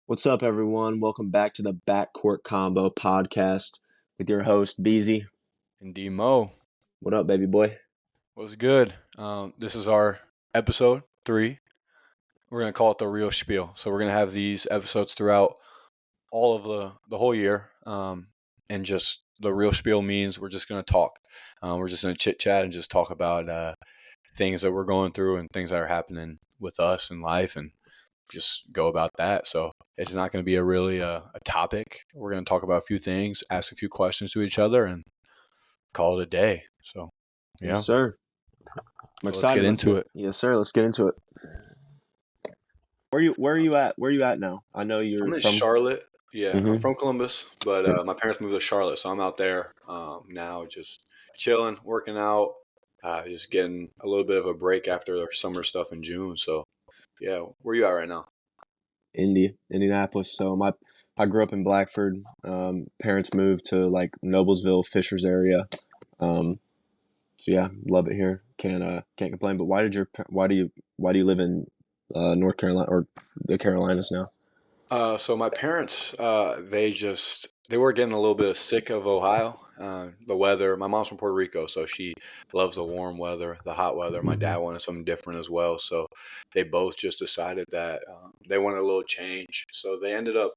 What's up, everyone? Welcome back to the Backcourt Combo podcast with your host, Beezy. And Dmo, What up, baby boy? what's good? This is our episode 3. We're gonna call it the real spiel. So we're gonna have these episodes throughout all of the whole year, and just the real spiel means we're just gonna talk. We're just gonna chit chat and just talk about things that we're going through and things that are happening with us in life, and just go about that. So it's not going to be a topic. We're going to talk about a few things, ask a few questions to each other, and call it a day. So Yes, yeah. sir. I'm So let's excited. get into it. Yes, sir. Let's get into it. Where are you at? Where are you at now? I know you're I'm in from. Charlotte. Yeah, I'm Mm-hmm. from Columbus, but my parents moved to Charlotte, so I'm out there now, just chilling, working out, just getting a little bit of a break after their summer stuff in June. So yeah, where you at right now? Indianapolis. So I grew up in Blackford. Parents moved to like Noblesville, Fishers area. So yeah, love it here. Can't complain. But why do you live in North Carolina or the Carolinas now? So my parents, they were getting a little bit sick of Ohio. The weather. My mom's from Puerto Rico, so she loves the warm weather, the hot weather. My dad wanted something different as well, so they both just decided that they wanted a little change. So they ended up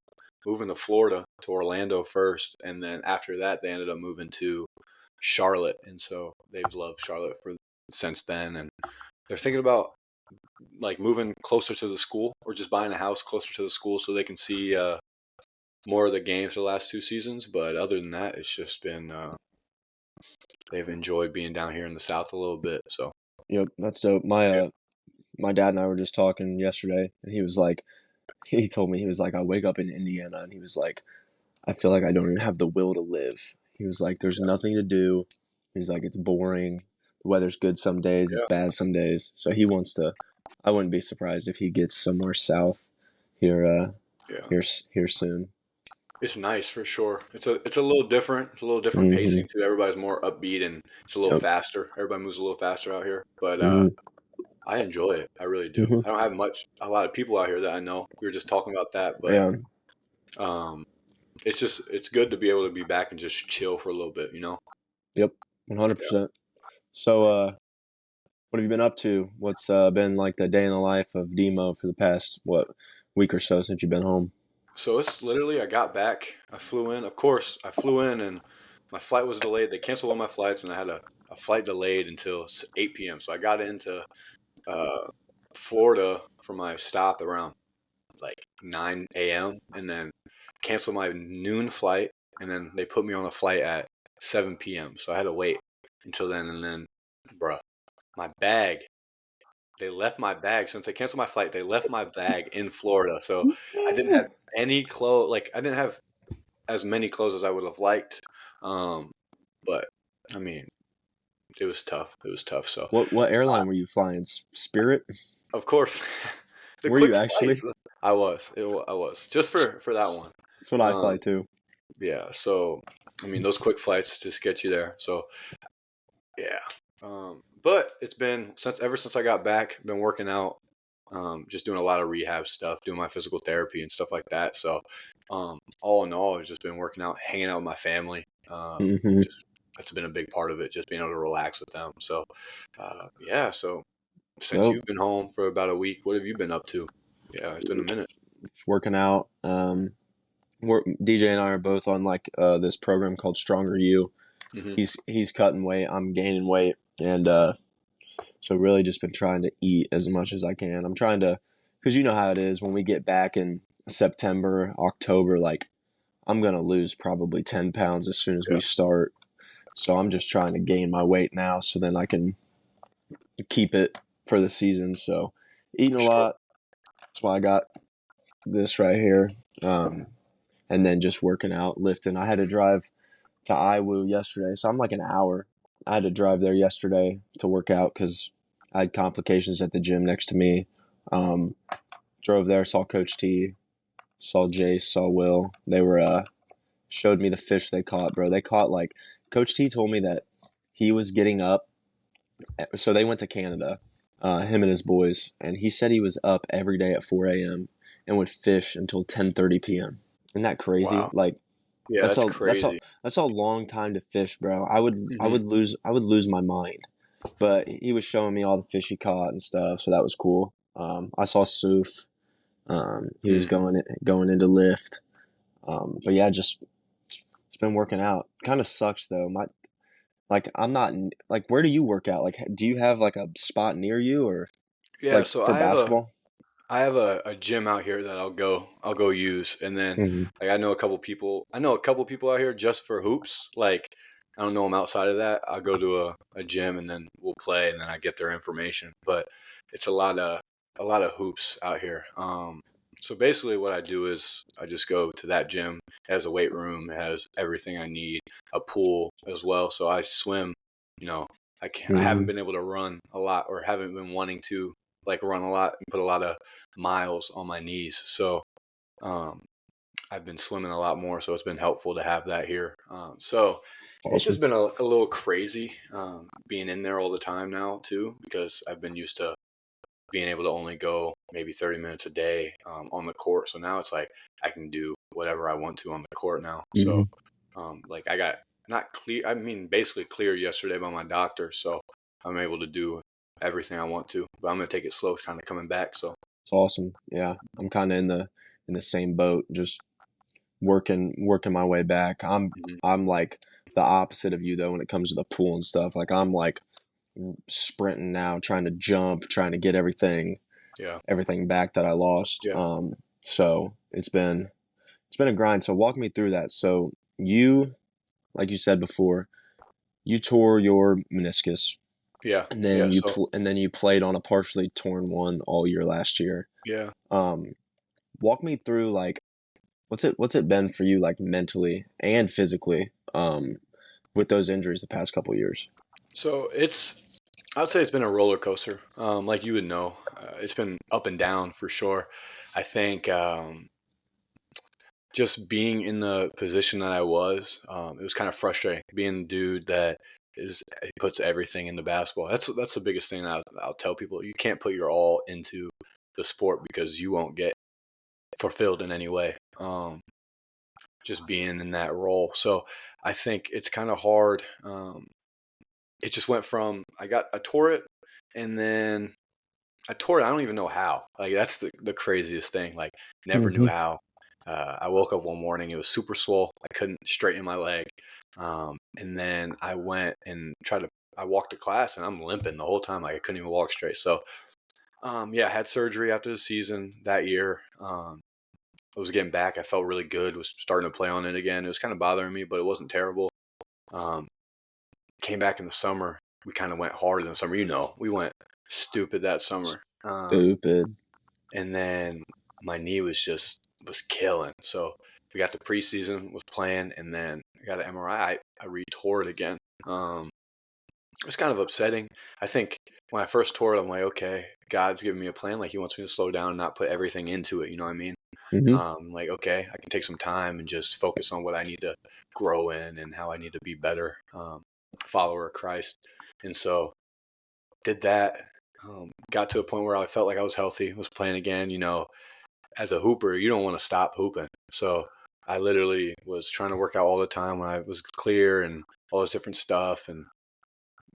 moving to Florida, to Orlando first, and then after that, they ended up moving to Charlotte, and so they've loved Charlotte for since then, and they're thinking about like moving closer to the school or just buying a house closer to the school so they can see more of the games for the last 2 seasons. But other than that, it's just been they've enjoyed being down here in the South a little bit. So Yep, that's dope. My dad and I were just talking yesterday, and he was like, he told me he was like, I wake up in Indiana, and he was like, I feel like I don't even have the will to live. He was like, there's nothing to do. He's like, it's boring. The weather's good some days, it's yeah, bad some days. So he wants to. I wouldn't be surprised if he gets somewhere south here, yeah, here soon. it's nice for sure. It's a little different. It's a little different Mm-hmm. pacing too. Everybody's more upbeat and it's a little Yep. faster. Everybody moves a little faster out here, but Mm-hmm. I enjoy it. I really do. Mm-hmm. I don't have a lot of people out here that I know. We were just talking about that, but Yeah. um, it's good to be able to be back and just chill for a little bit. Yep. 100%. So, what have you been up to? What's been like the day in the life of Demo for the past week or so since you've been home? So it's literally, I got back, I flew in. Of course, I flew in and my flight was delayed. They canceled all my flights and I had a flight delayed until 8 p.m. So I got into uh, Florida for my stop around like 9 a.m. and then canceled my noon flight. And then they put me on a flight at 7 p.m. So I had to wait until then. And then, bruh, my bag, they left my bag since they canceled my flight. They left my bag in Florida, so I didn't have any clothes. Like I didn't have as many clothes as I would have liked. Um, but I mean, it was tough. It was tough. So What airline were you flying? Spirit? of course, the Were you quick actually? flights. I was just for that one. That's what I fly Um, too. yeah. So I mean, those quick flights just get you there. So yeah. But it's been ever since I got back, been working out, just doing a lot of rehab stuff, doing my physical therapy and stuff like that. So, all in all, I've just been working out, hanging out with my family. Mm-hmm. Just That's been a big part of it, just being able to relax with them. So, yeah. So since Dope. you've been home for about a week, what have you been up to? Yeah, it's been a minute. Just working out. DJ and I are both on like this program called Stronger You. Hmm. He's cutting weight. I'm gaining weight, and so really just been trying to eat as much as I can. I'm trying to, because you know how it is when we get back in September, October. Like I'm gonna lose probably 10 pounds as soon as we Yeah, start. So I'm just trying to gain my weight now, so then I can keep it for the season. So eating for a sure. lot. That's why I got this right here. Um, and then just working out, lifting. I had to drive to Iwu yesterday, so I'm like an hour. I had to drive there yesterday to work out because I had complications at the gym next to me. Um, Drove there, saw Coach T, saw Jace, saw Will. They were showed me the fish they caught, bro. They caught like Coach T told me that he was getting up. So they went to Canada, him and his boys, and he said he was up every day at 4 a.m. and would fish until 10:30 p.m. Isn't that crazy? Wow. Like Yeah, that's that's a that's a crazy. that's a long time to fish, bro. Hmm. I would lose my mind. But he was showing me all the fish he caught and stuff, so that was cool. I saw Soof. He was Mm. going into lift. But yeah, just it's been working out. Kind of sucks though. My like I'm not like where do you work out? Like do you have like a spot near you or Yeah, like so for basketball? I have a gym out here that I'll go use, and then Hmm. like I know a couple people out here just for hoops. Like I don't know them outside of that. I'll go to a gym and then we'll play, and then I get their information. But it's a lot of hoops out here. So basically what I do is I just go to that gym. It has a weight room, it has everything I need, a pool as well. So I swim. You know, I haven't Hmm. been able to run a lot, or haven't been wanting to like run a lot and put a lot of miles on my knees. So um, I've been swimming a lot more, so it's been helpful to have that here. So it's just Awesome. been a little crazy being in there all the time now too, because I've been used to being able to only go maybe 30 minutes a day on the court. So now it's like I can do whatever I want to on the court now. So Hmm. like I got not clear, I mean basically clear yesterday by my doctor, so I'm able to do everything I want to. But I'm gonna take it slow, kind of coming back. So It's awesome. Yeah, I'm kind of in the same boat, just working my way back. mhm. I'm like the opposite of you though when it comes to the pool and stuff. Like I'm like sprinting now, trying to jump, trying to get Yeah, everything back that I lost. yeah, So it's been a grind. So walk me through that. So you, like you said before, you tore your meniscus, yeah, yeah. So and then you played on a partially torn one all year last year. yeah, Um, walk me through like what's it been for you like mentally and physically with those injuries the past couple years. so I'd say it's been a roller coaster. Like you would know, it's been up and down for sure. I think just being in the position that I was, it was kind of frustrating. Being the dude that is he puts everything into basketball. That's the biggest thing that I'll tell people. You can't put your all into the sport because you won't get fulfilled in any way. Just being in that role. So I think it's kind of hard. It just went from I tore it, and then I tore it. I don't even know how. Like that's the craziest thing. Like never knew Mm-hmm. how. I woke up one morning. It was super swole. I couldn't straighten my leg. And then I went and tried to. I walked to class and I'm limping the whole time. Like I couldn't even walk straight. So yeah, I had surgery after the season that year. I was getting back. I felt really good. Was starting to play on it again. It was kind of bothering me, but it wasn't terrible. Um, Came back in the summer. We kind of went hard in the summer. You know, we went stupid that summer. Stupid. And then my knee was killing. So we got the preseason, was playing, and then I got an MRI. I retore it again. It was kind of upsetting. I think when I first tore it, I'm like, okay, God's giving me a plan. Like He wants me to slow down and not put everything into it. You know what I mean? Mm-hmm. Like, okay, I can take some time and just focus on what I need to grow in and how I need to be better, follower of Christ. And so did that. Got to a point where I felt like I was healthy, was playing again. You know, as a hooper, you don't want to stop hooping. So I literally was trying to work out all the time when I was clear and all this different stuff, and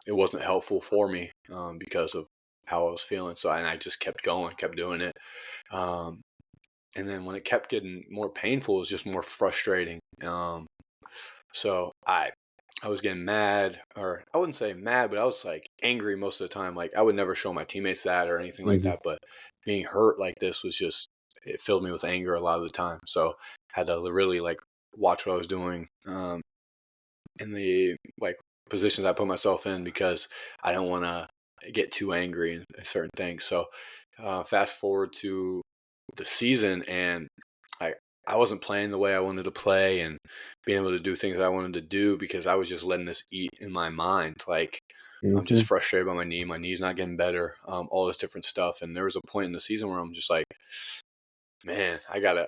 it wasn't helpful for me because of how I was feeling. So and I just kept going, kept doing it. Um, and then when it kept getting more painful, it was just more frustrating. So I was getting mad, or I wouldn't say mad, but I was like angry most of the time. Like I would never show my teammates that or anything like Mm-hmm. that, but being hurt like this was just it filled me with anger a lot of the time. So I had to really like watch what I was doing in the like positions I put myself in because I don't want to get too angry in certain things. So fast forward to the season, and I I wasn't playing the way I wanted to play and being able to do things I wanted to do because I was just letting this eat in my mind. Like I'm Mm-hmm. just frustrated by my knee. My knee's not getting better. All this different stuff. And there was a point in the season where I'm just like, man, I gotta.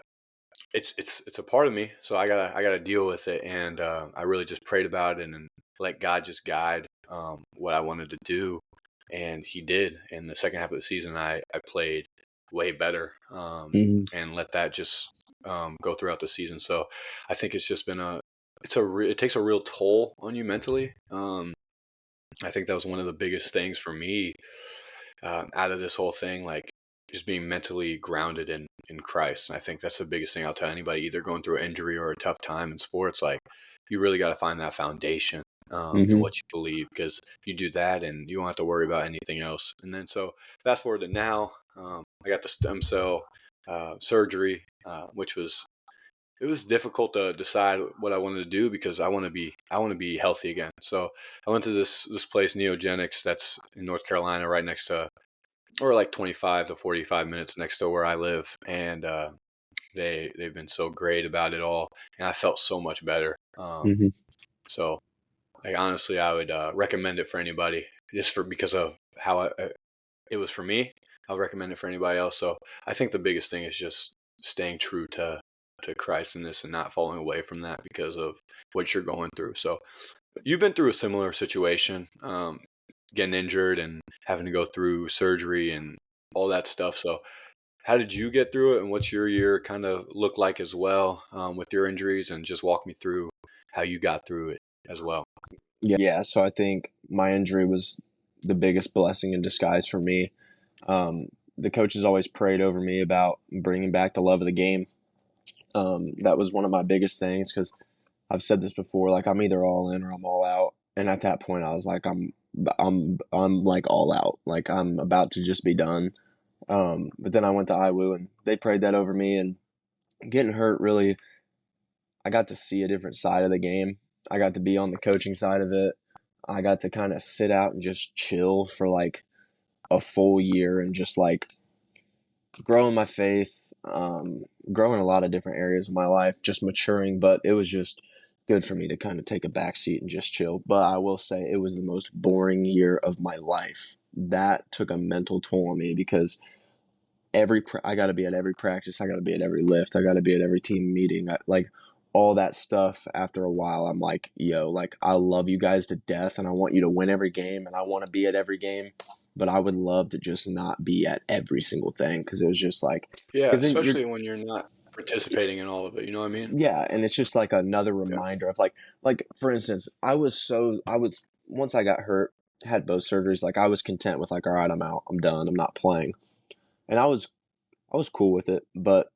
It's a part of me, so I gotta deal with it. And I really just prayed about it and let God just guide what I wanted to do, and He did. In the second half of the season, I played way better, Hmm. and let that just go throughout the season. So I think it's just been it takes a real toll on you mentally. I think that was one of the biggest things for me out of this whole thing, like just being mentally grounded in Christ. And I think that's the biggest thing I'll tell anybody, either going through an injury or a tough time in sports. Like, you really got to find that foundation in Hmm. what you believe, because you do that and you don't have to worry about anything else. And then so fast forward to now, I got the stem cell surgery, which was, it was difficult to decide what I wanted to do, because I want to be healthy again. So I went to this place, Neogenics, that's in North Carolina, right next to, or like 25 to 45 minutes next to where I live, and they've been so great about it all, and I felt so much better. Hmm. So like, honestly, I would recommend it for anybody, just for because of how it was for me. I'll recommend it for anybody else. So I think the biggest thing is just staying true to Christ in this, and not falling away from that because of what you're going through. So you've been through a similar situation, getting injured and having to go through surgery and all that stuff. So how did you get through it, and what's your year kind of look like as well, with your injuries? And just walk me through how you got through it as well. Yeah, so I think my injury was the biggest blessing in disguise for me. The coaches always prayed over me about bringing back the love of the game. That was one of my biggest things because I've said this before. Like, I'm either all in or I'm all out. And at that point, I was like, I'm like all out. Like, I'm about to just be done. But then I went to IWU and they prayed that over me. And getting hurt really, I got to see a different side of the game. I got to be on the coaching side of it. I got to kind of sit out and just chill for like a full year and just like growing my faith, growing a lot of different areas of my life, just maturing. But it was just good for me to kind of take a back seat and just chill. But I will say it was the most boring year of my life. That took a mental toll on me because I got to be at every practice, I got to be at every lift, I got to be at every team meeting, like all that stuff. After a while, I'm like, yo, like I love you guys to death, and I want you to win every game, and I want to be at every game, but I would love to just not be at every single thing because it was just like, Yeah, because then you're, especially when you're not participating in all of it. You know what I mean? yeah, and it's just like another Yeah. reminder of like for instance, I was once I got hurt, had both surgeries, like I was content with like, all right, I'm out, I'm done, I'm not playing, and I was cool with it, but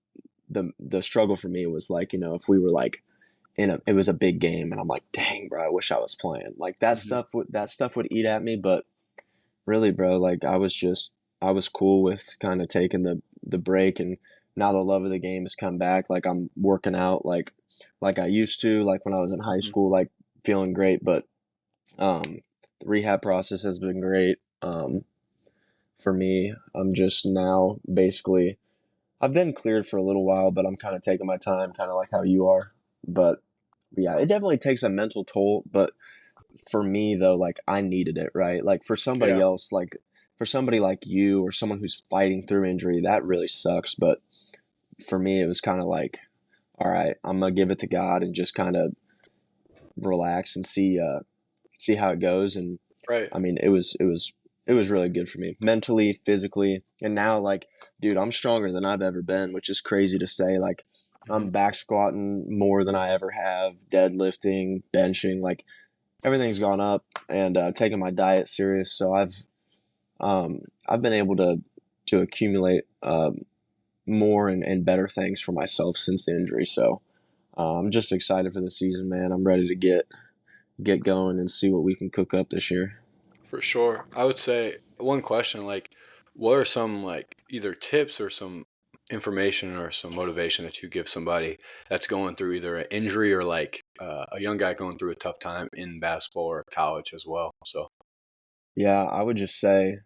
the struggle for me was like, if we were like it was a big game and I'm like, dang, bro, I wish I was playing. Like Hmm. that stuff would eat at me, but really, bro, like I was cool with kind of taking the break, and now the love of the game has come back. Like I'm working out like I used to, like when I was in high Hmm. school, like feeling great, but the rehab process has been great. For me, I'm just now basically I've been cleared for a little while, but I'm kind of taking my time, kind of like how you are. But yeah, it definitely takes a mental toll. But for me, though, like I needed it, right? Like for somebody Yeah. else, like for somebody like you or someone who's fighting through injury, that really sucks. But for me, it was kind of like, all right, I'm gonna give it to God and just kind of relax and see how it goes. And Right. I mean, it was really good for me mentally, physically, and now like, dude, I'm stronger than I've ever been, which is crazy to say. Like, Hmm. I'm back squatting more than I ever have, deadlifting, benching, like everything's gone up, and taking my diet serious. So I've been able to accumulate more and better things for myself since the injury. So I'm just excited for the season, man. I'm ready to get going and see what we can cook up this year. For sure. I would say one question, like, what are some, like, either tips or some information or some motivation that you give somebody that's going through either an injury, or like a young guy going through a tough time in basketball or college as well? So. Yeah, I would just say,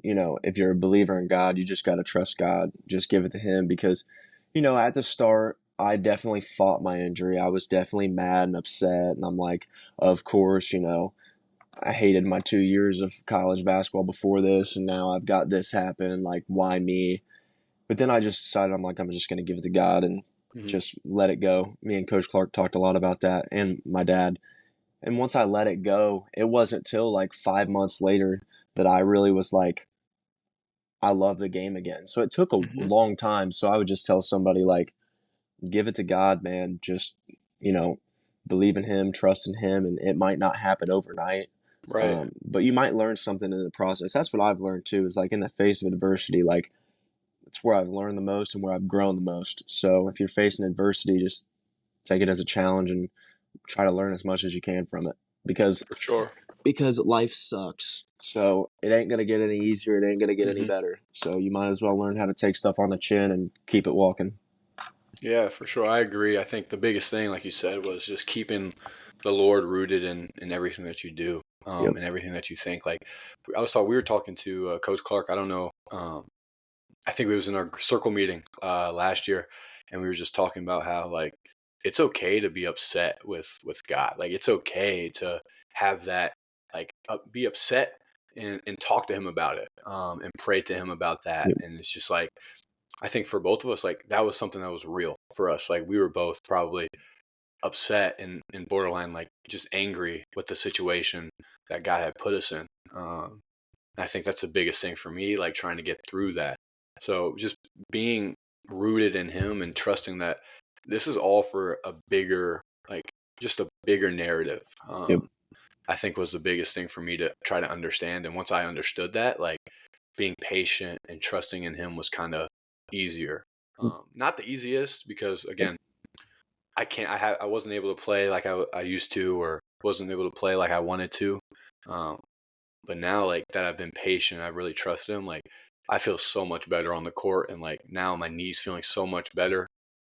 if you're a believer in God, you just got to trust God. Just give it to Him because, at the start, I definitely fought my injury. I was definitely mad and upset. And I'm like, of course, I hated my 2 years of college basketball before this. And now I've got this happen. Like, why me? But then I just decided, I'm like, I'm just going to give it to God and Hmm. just let it go. Me and Coach Clark talked a lot about that, and my dad. And once I let it go, it wasn't till like 5 months later that I really was like, I love the game again. So it took a Hmm. long time. So I would just tell somebody like, give it to God, man. Just, you know, believe in him, trust in him, and it might not happen overnight. Right. But you might learn something in the process. That's what I've learned too, is like in the face of adversity, like it's where I've learned the most and where I've grown the most. So if you're facing adversity, just take it as a challenge and try to learn as much as you can from it. Because For sure. life sucks. So it ain't gonna get any easier. It ain't gonna get any Hmm. better. So you might as well learn how to take stuff on the chin and keep it walking. Yeah, for sure. I agree. I think the biggest thing, like you said, was just keeping the Lord rooted in everything that you do, Yep. and everything that you think. Like we were talking to Coach Clark. I don't know. I think it was in our circle meeting last year, and we were just talking about how like it's okay to be upset with God. Like it's okay to have that be upset and talk to Him about it, and pray to Him about that. Yep. And it's just like I think for both of us, like that was something that was real for us. Like we were both probably upset and borderline like just angry with the situation that God had put us in. I think that's the biggest thing for me, like trying to get through that. So just being rooted in Him and trusting that this is all for a bigger, like just a bigger narrative. Yep. I think was the biggest thing for me to try to understand. And once I understood that, like being patient and trusting in Him was kind of easier. Not the easiest because Yep. again, I wasn't able to play like I used to, or wasn't able to play like I wanted to. Um, but now like that I've been patient, I've really trusted Him. Like I feel so much better on the court, and like now my knees feeling so much better.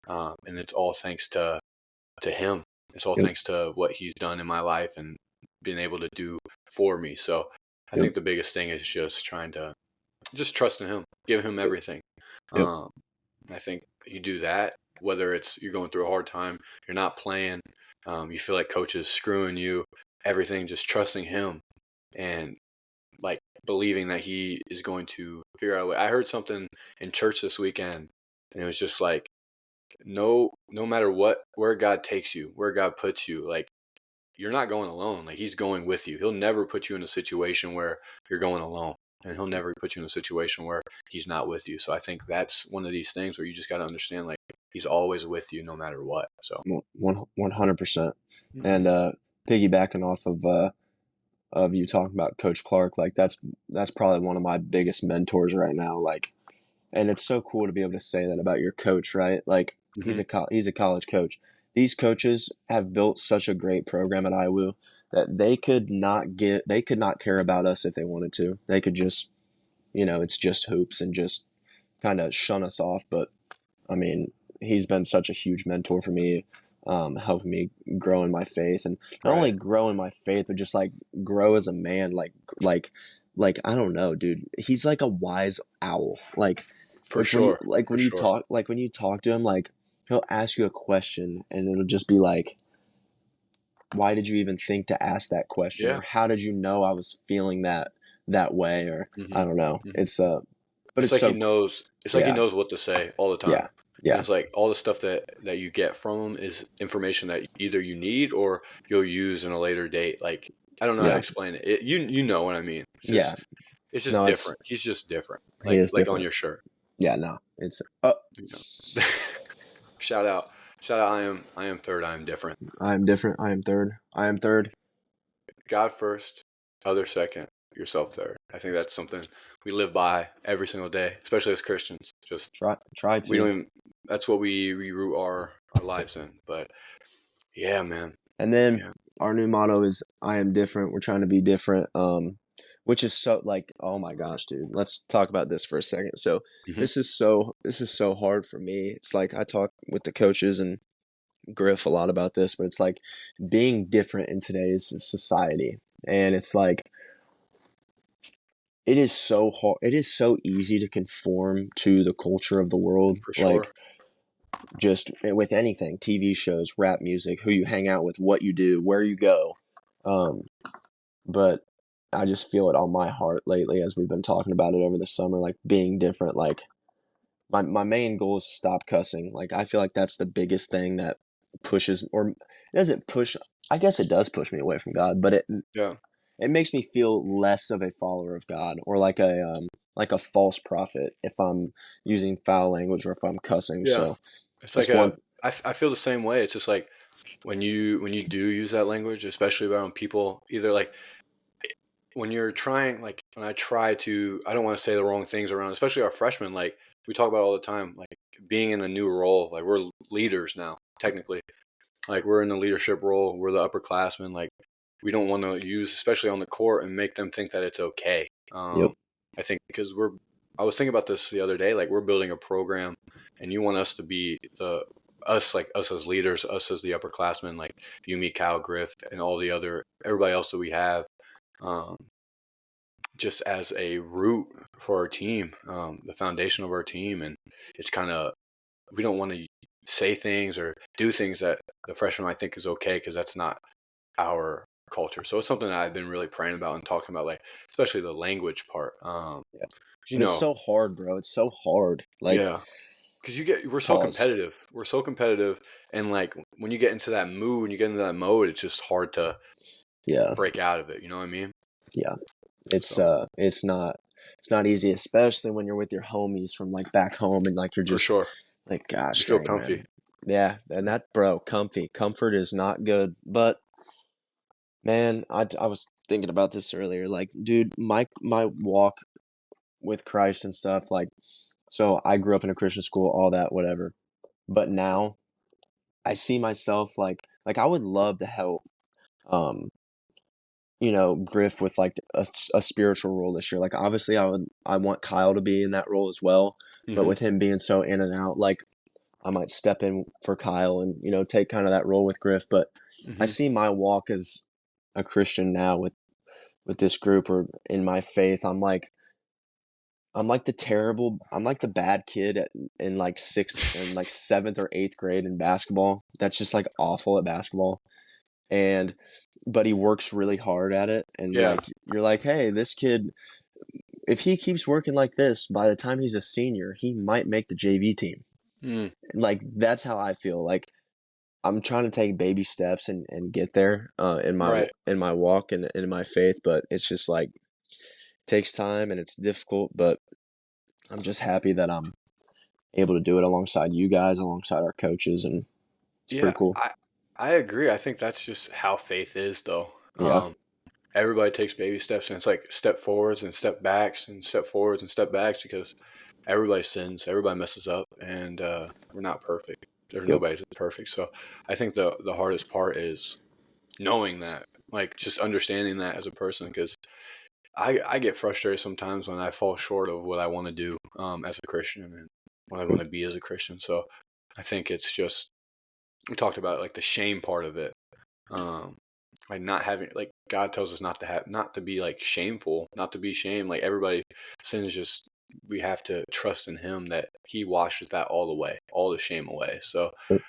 And it's all thanks to Him. It's all Yep. thanks to what He's done in my life and been able to do for me. So I Yep. think the biggest thing is just trying to just trust in Him, give Him everything. Yep. Um, I think you do that, whether it's you're going through a hard time, you're not playing, you feel like coach is screwing you, everything, just trusting Him and like believing that He is going to figure out a way. I heard something in church this weekend, and it was just like, no matter what, where God takes you, where God puts you, like you're not going alone. Like He's going with you. He'll never put you in a situation where you're going alone. And He'll never put you in a situation where He's not with you. So I think that's one of these things where you just got to understand, like, He's always with you no matter what. So, 100%. hmm. And piggybacking off of you talking about Coach Clark, like that's probably one of my biggest mentors right now. Like, and it's so cool to be able to say that about your coach, right? Like Hmm. he's a college coach. These coaches have built such a great program at IWU that they could not care about us if they wanted to. They could just, it's just hoops and just kind of shun us off. But I mean, he's been such a huge mentor for me, helping me grow in my faith, and not only Right. grow in my faith, but just like grow as a man. Like, I don't know, dude. He's like a wise owl. For sure. For When you sure. talk to him, like he'll ask you a question, and it'll just be like, why did you even think to ask that question, or Yeah. how did you know I was feeling that way, or Hmm. I don't know. Hmm. But It's it's like so he yeah, knows what to say all the time. yeah, And yeah, it's like all the stuff that you get from him is information that either you need or you'll use in a later date. Like I don't know how to yeah, explain it. You know what I mean. yeah. It's just No, it's different. He's just different. he is Like on different. your shirt, Yeah, no, it's you know. shout out, shout out. I am third. I am different. I am different. I am third. I am third. God first, other second, yourself third. I think that's something we live by every single day, especially as Christians. Just Try we don't to. even. That's what we root our lives in. But yeah, man. And then Yeah. our new motto is I am different. We're trying to be different. Which is so like, oh my gosh, dude. Let's talk about this for a second. So Hmm. this is so hard for me. It's like I talk with the coaches and Griff a lot about this, but it's like being different in today's society. And it's like it is so hard. It is so easy to conform to the culture of the world. For Like sure. just with anything, TV shows, rap music, who you hang out with, what you do, where you go. Um, but I just feel it on my heart lately as we've been talking about it over the summer, like being different. Like my main goal is to stop cussing. Like I feel like that's the biggest thing that pushes, or it doesn't push. I guess it does push me away from God, but Yeah. it makes me feel less of a follower of God or like a false prophet if I'm using foul language or if I'm cussing. Yeah. So It's like that's one. I feel the same way. It's just like when you do use that language, especially around people, either like when you're trying, like when I try to, I don't want to say the wrong things around, especially our freshmen. Like we talk about all the time, like being in a new role. Like we're leaders now, technically. Like we're in a leadership role. We're the upperclassmen. Like we don't want to use, especially on the court, and make them think that it's okay. Yep. I think because we're. I was thinking about this the other day. Like we're building a program, and you want us to be the us, like us as leaders, us as the upperclassmen, like you, me, Kyle, Griff, and all the other everybody else that we have. Um, just as a root for our team, the foundation of our team, and it's kind of we don't want to say things or do things that the freshman might think is okay because that's not our culture. So it's something that I've been really praying about and talking about, like especially the language part. Yeah. You And it's know, so hard, bro. It's so hard. Like yeah, because we're so pause. competitive. We're so competitive, and like when you get into that mood, when you get into that mode, it's just hard to Yeah. break out of it. You know what I mean? Yeah. So It's not easy, especially when you're with your homies from like back home and like you're for just sure, like, you gosh feel dang, comfy. man. Yeah, and that, bro, comfy. Comfort is not good. But man, I was thinking about this earlier. Like, dude, my walk with Christ and stuff, like, so I grew up in a Christian school, all that, whatever. But now I see myself like I would love to help um Griff with like a spiritual role this year. Like obviously I want Kyle to be in that role as well, but Hmm. with him being so in and out, like I might step in for Kyle and take kind of that role with Griff. But I Hmm. see my walk as a Christian now with this group or in my faith. I'm like the bad kid in like sixth and like seventh or eighth grade in basketball. That's just like awful at basketball. And but he works really hard at it, and Yeah. like you're like, hey, this kid, if he keeps working like this, by the time he's a senior, he might make the JV team. Mm. Like that's how I feel. Like I'm trying to take baby steps and get there Right. in my walk and in my faith, but it's just like it takes time and it's difficult. But I'm just happy that I'm able to do it alongside you guys, alongside our coaches, and it's pretty Yeah, cool. I agree. I think that's just how faith is, though. Yeah. Everybody takes baby steps, and it's like step forwards and step backs and step forwards and step backs because everybody sins, everybody messes up, and we're not perfect. There's Yep. nobody's perfect. So I think the hardest part is knowing that, like just understanding that as a person, because I get frustrated sometimes when I fall short of what I want to do as a Christian and what I want to be as a Christian. So I think it's just we talked about like the shame part of it, um like not having, like God tells us not to have, not to be like shameful, not to be shamed. Like everybody sins, just we have to trust in him that he washes that all away, all the shame away. So Yep.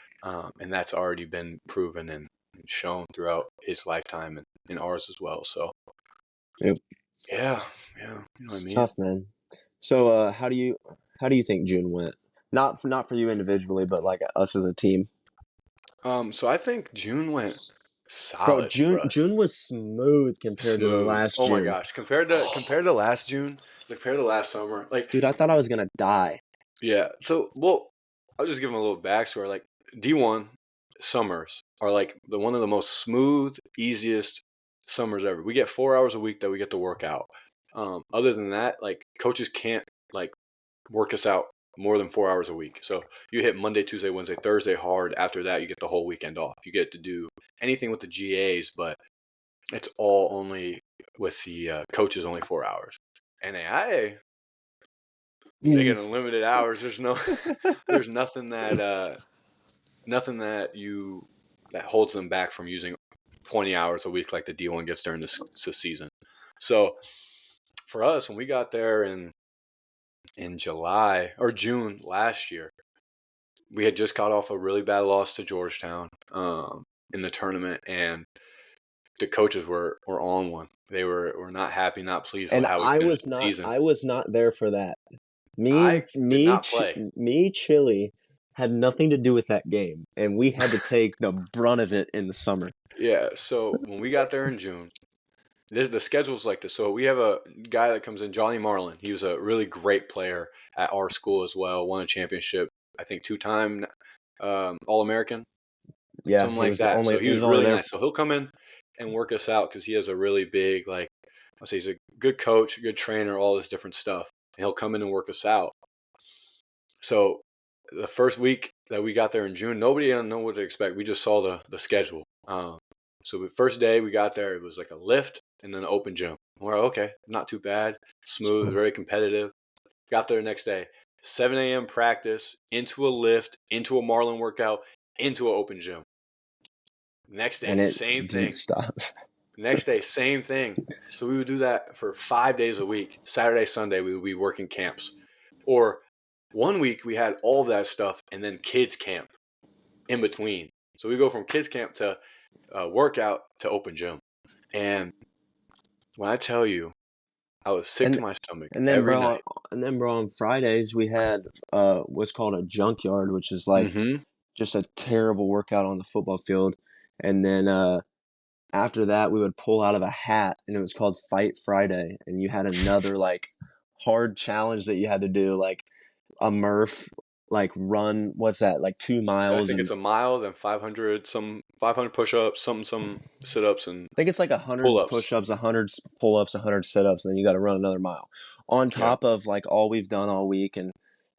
and that's already been proven and shown throughout his lifetime and ours as well. So Yep. yeah, yeah, you know what I It's mean. tough, man. So, how do you think June went? Not for you individually, but like us as a team. So I think June went Bro, solid for us. June was smooth compared to the Smooth. last Oh my June. gosh, compared to last June, compared to last summer, like Dude, I thought I was gonna die. yeah. So well, I'll just give them a little backstory. Like D1 summers are like the one of the most smooth, easiest summers ever. We get 4 hours a week that we get to work out. Other than that, like coaches can't like work us out more than 4 hours a week. So you hit Monday, Tuesday, Wednesday, Thursday hard. After that, you get the whole weekend off. You get to do anything with the GAs, but it's all only with the coaches, only 4 hours. NAIA, they Mm. get unlimited hours. There's no, there's nothing that holds them back from using 20 hours a week like the D1 gets during the season. So for us, when we got there in July or June last year, we had just got off a really bad loss to Georgetown in the tournament, and the coaches were on one. They were not happy, not pleased with And how we finished the season. I was not there for that. I did not play. Chili had nothing to do with that game, and we had to take the brunt of it in the summer. Yeah, so when we got there in June, the schedule's like this. So we have a guy that comes in, Johnny Marlin. He was a really great player at our school as well. Won a championship, I think 2-time All American, Yeah, something like that. So he he was was only really there. nice. So he'll come in and work us out because he has a really big like. I'll say he's a good coach, a good trainer, all this different stuff. And he'll come in and work us out. So the first week that we got there in June, nobody didn't know what to expect. We just saw the schedule. So the first day we got there, it was like a lift and then an open gym. We're like, okay, not too bad, smooth, very competitive. Got there the next day, 7 a.m. practice, into a lift, into a Marlin workout, into an open gym. Next And day, it same didn't thing. stop. Next day, same thing. So we would do that for 5 days a week. Saturday, Sunday, we would be working camps. Or one week we had all that stuff and then kids camp in between. So we go from kids camp to workout to open gym. And when I tell you, I was sick to And my stomach and then every bro, night. on Fridays we had what's called a junkyard, which is like Mm-hmm. just a terrible workout on the football field. And then after that we would pull out of a hat, and it was called Fight Friday, and you had another like hard challenge that you had to do, like a Murph, like run, what's that, like two I miles think and it's a mile, then 500 push-ups, some sit-ups and I think it's like 100 pull-ups. push-ups, 100 pull-ups, 100 sit-ups, and then you got to run another mile on Yeah, top of like all we've done all week. And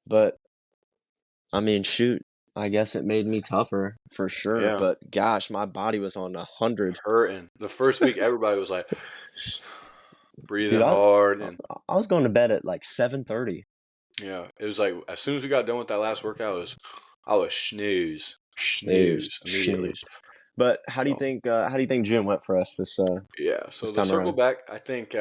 but I mean, shoot, I guess it made me tougher for sure. yeah, But gosh, my body was on 100. hurting. The first week, everybody was like Dude, breathing hard, and I was going to bed at like 7:30. yeah, it was like as soon as we got done with that last workout, I was Snooze, snooze immediately. snooze. But So how do you think Jim went for us yeah, so this the time circle around? back, I think,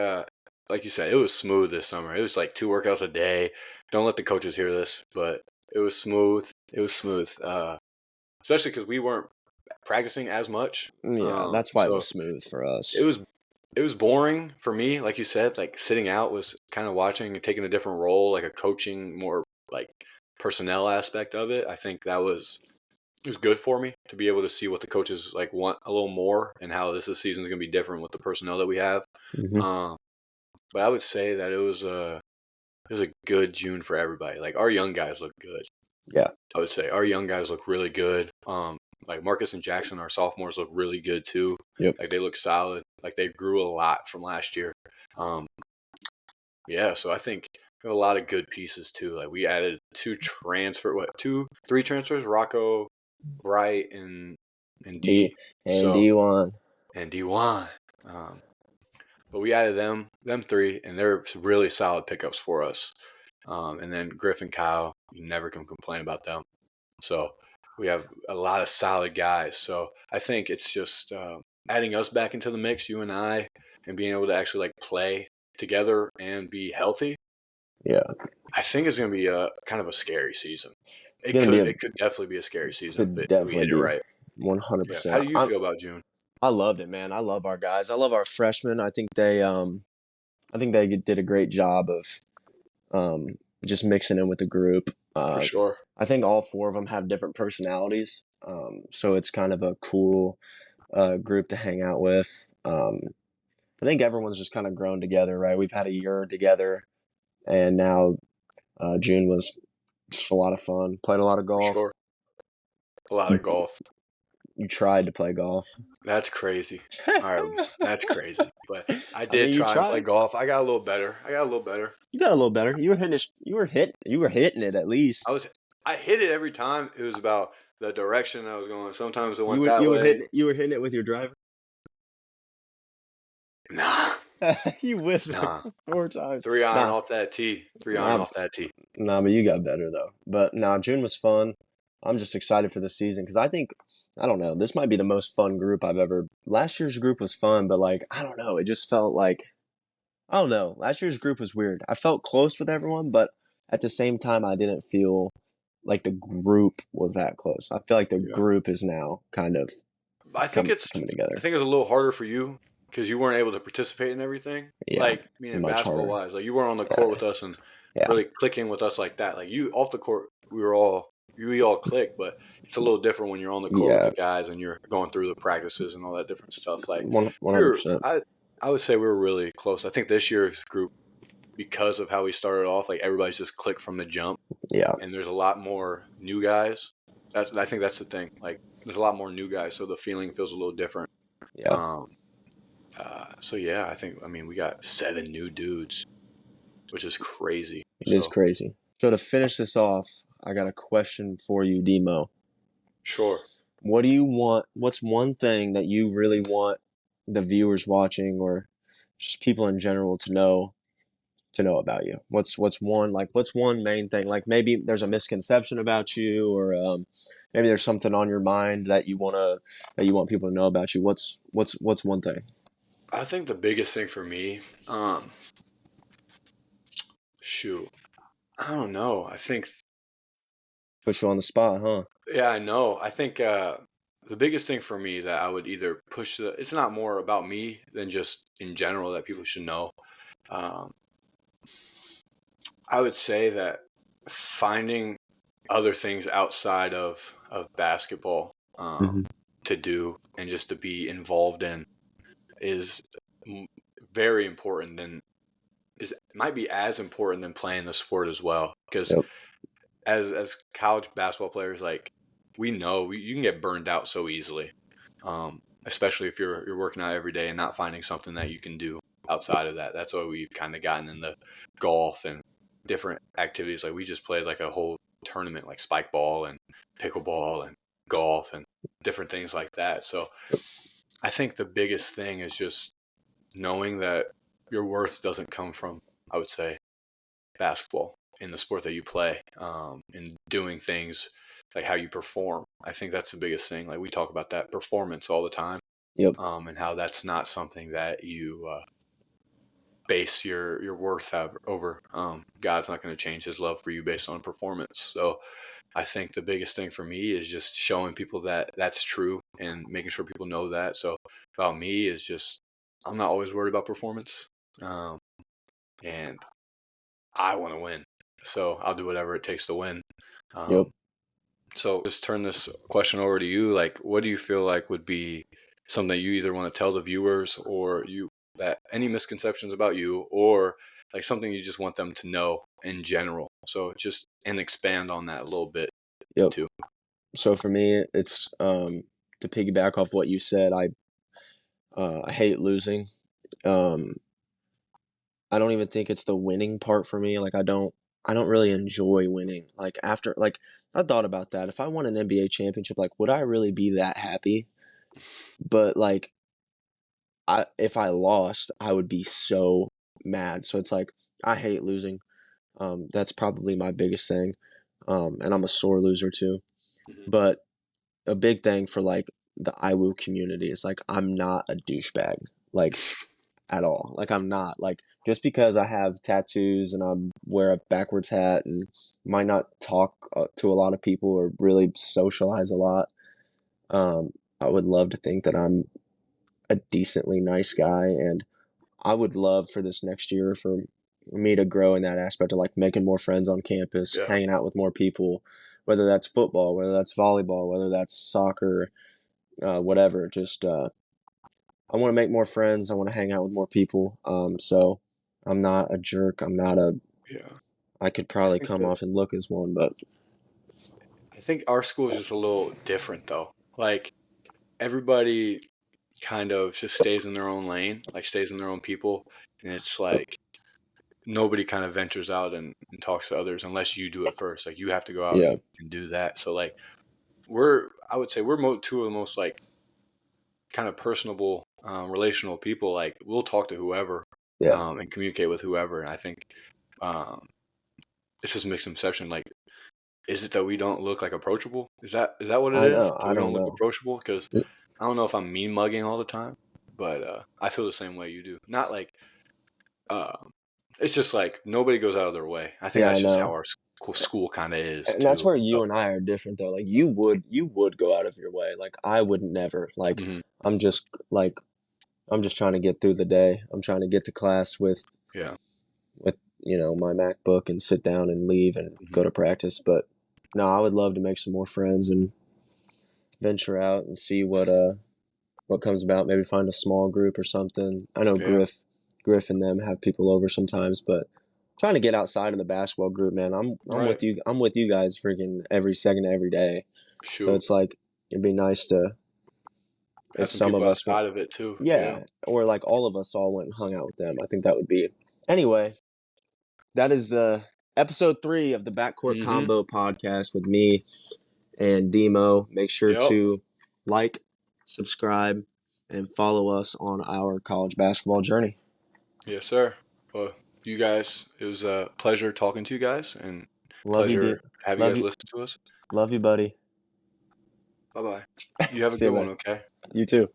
like you said, it was smooth this summer. It was like 2 workouts a day. Don't let the coaches hear this, but it was smooth. It was smooth, especially because we weren't practicing as much. Yeah, that's why it was So smooth for it us. was it was boring for me, like you said. Like sitting out was kind of watching and taking a different role, like a coaching, more like personnel aspect of it. I think that was it was good for me to be able to see what the coaches like want a little more and how this season is going to be different with the personnel that we have. Hmm. Um, but I would say that it was a good June for everybody. Like our young guys look good. Yeah. I would say our young guys look really good. Like Marcus and Jackson, our sophomores look really good too. Yep. Like they look solid. Like they grew a lot from last year. Um, yeah, so I think we have a lot of good pieces too. Like we added three transfers, Rocco, Bright, and D D. and So D1. and D1. Um, but we added them three, and they're really solid pickups for us. And then Griff and Kyle, you never can complain about them. So we have a lot of solid guys. So I think it's just adding us back into the mix, you and I, and being able to actually like play together and be healthy. Yeah. I think it's going to be a kind of a scary season. Gonna be It could definitely be a scary season could if we definitely hit it be right. Yeah. How 100%. do you feel about June? I loved it, man. I love our guys. I love our freshmen. I think they did a great job of um just mixing in with the group. For sure. I think all four of them have different personalities. So it's kind of a cool group to hang out with. I think everyone's just kind of grown together, right? We've had a year together, and now June was just a lot of fun. Played a lot of For golf. sure. A lot You, of golf. you tried to play golf. That's crazy. All right, that's crazy. But I I did mean, you try and play tried. golf. I got a little better. I got a little better. You got a little better. You were hitting it. You were hitting it at I least. was. I hit it every time. It was about the direction I was going. Sometimes it You went were that you were way. hitting you were hitting it with your driver. Nah, You whiffed it nah. 4 times. 3 iron Nah, off that tee. 3 iron nah, off that tee. nah. But you got better though. But nah, June was fun. I'm just excited for the season because I don't know. This might be the most fun group I've ever. Last year's group was fun, but like I don't know. It just felt like I don't know. Last year's group was weird. I felt close with everyone, but at the same time, I didn't feel like the group was that close. I feel like the Yeah. group is now kind of I think it's. coming I together. think it's a little harder for you because you weren't able to participate in everything. Yeah, Like meaning much basketball harder. wise, like you weren't on the court Yeah, with us and yeah. really clicking with us like that. Like you off the court, we all click, but it's a little different when you're on the court with Yeah, the guys and you're going through the practices and all that different stuff. Like one we hundred were, percent. I would say we were really close. I think this year's group, because of how we started off, like everybody's just clicked from the jump, Yeah, and there's a lot more new guys. I think that's the thing. Like there's a lot more new guys, so the feeling feels a little different. yeah, Um, so yeah, I mean we got 7 new dudes, which is crazy. it is So crazy. So to finish this off, I got a question for you, Demo. sure. What do you want? What's one thing that you really want the viewers watching or just people in general to know about you? What's one main thing? Like maybe there's a misconception about you, or maybe there's something on your mind that you want people to know about you. What's one thing? I think the biggest thing for me, um, shoot, I don't know. I think Put you on the spot, huh? Yeah, I know. I think the biggest thing for me that I would either push it's not more about me than just in general that people should know. Um, I would say that finding other things outside of basketball Mm-hmm. to do and just to be involved in is m- very important than is might be as important than playing the sport as well because Yep. as college basketball players, like we know you can get burned out so easily, especially if you're working out every day and not finding something that you can do outside of that. That's why we've kind of gotten into golf and different activities. Like we just played like a whole tournament, like spike ball and pickleball and golf and different things like that. So I think the biggest thing is just knowing that your worth doesn't come from, I would say, basketball in the sport that you play, and doing things like how you perform. I think that's the biggest thing. Like we talk about that performance all the time, Yep. and how that's not something that you base your worth over. God's not going to change His love for you based on performance. So I think the biggest thing for me is just showing people that that's true and making sure people know that. So about me is just I'm not always worried about performance, um, and I want to win. So I'll do whatever it takes to win. Yep. Um, so just turn this question over to you. Like, what do you feel like would be something that you either want to tell the viewers or you that any misconceptions about you or like something you just want them to know in general? So just and expand on that a little bit Yep. too. So for me, it's to piggyback off what you said. I hate losing. Um, I don't even think it's the winning part for me. Like I don't really enjoy winning. Like after like I thought about that. If I won an NBA championship, like would I really be that happy? But like I if I lost, I would be so mad. So it's like I hate losing. That's probably my biggest thing. And I'm a sore loser too. Mhm. But a big thing for like the IWU community is like I'm not a douchebag. Like at all. Like I'm not like just because I have tattoos and I wear a backwards hat and might not talk to a lot of people or really socialize a lot. Um, I would love to think that I'm a decently nice guy, and I would love for this next year for me to grow in that aspect of like making more friends on campus, Yeah, hanging out with more people, whether that's football, whether that's volleyball, whether that's soccer, whatever. Just I want to make more friends. I want to hang out with more people. So I'm not a jerk. I'm not a. yeah. I could I probably think come that off and look as one, but I think our school is just a little different though. Like everybody kind of just stays in their own lane, like stays in their own people, and it's like nobody kind of ventures out and talks to others unless you do it first. Like you have to go out yeah, and do that. So like I would say we're two of the most like kind of personable, relational people. Like we'll talk to whoever, yeah. and communicate with whoever. And I think um, it's just misconception. Like, is it that we don't look like approachable? Is that what it I is? know. That I we don't don't look know. approachable? Because I don't know if I'm mean mugging all the time, but I feel the same way you do. Not like um, it's just like nobody goes out of their way. I think Yeah, I that's just how know. our school kind of is And that's too. where So, you and I are different, though. Like you would go out of your way. Like I would never. Like mhm, I'm just like I'm just trying to get through the day. I'm trying to get to class yeah, with my MacBook and sit down and leave and mhm, go to practice. But no, I would love to make some more friends and venture out and see what what comes about. Maybe find a small group or something. I know Yeah. Griff and them have people over sometimes, but trying to get outside of the basketball group, man. I'm Right. with you. I'm with you guys freaking every second of every day. So Shoot. it's like it'd be nice to if Have some some of people us went, outside of it too. Yeah. yeah, or like all of us all went and hung out with them. I think that would be anyway. That is the episode 3 of the Backcourt Mm-hmm. Combo podcast with me and Dmo. Make sure Yep. to like, subscribe, and follow us on our college basketball journey. Yes, sir. Well, you guys, it was a pleasure talking to you guys and Love you, pleasure having you love guys you, listen to us. love you, buddy. Bye bye. You have a See you, good one, man. okay? You too.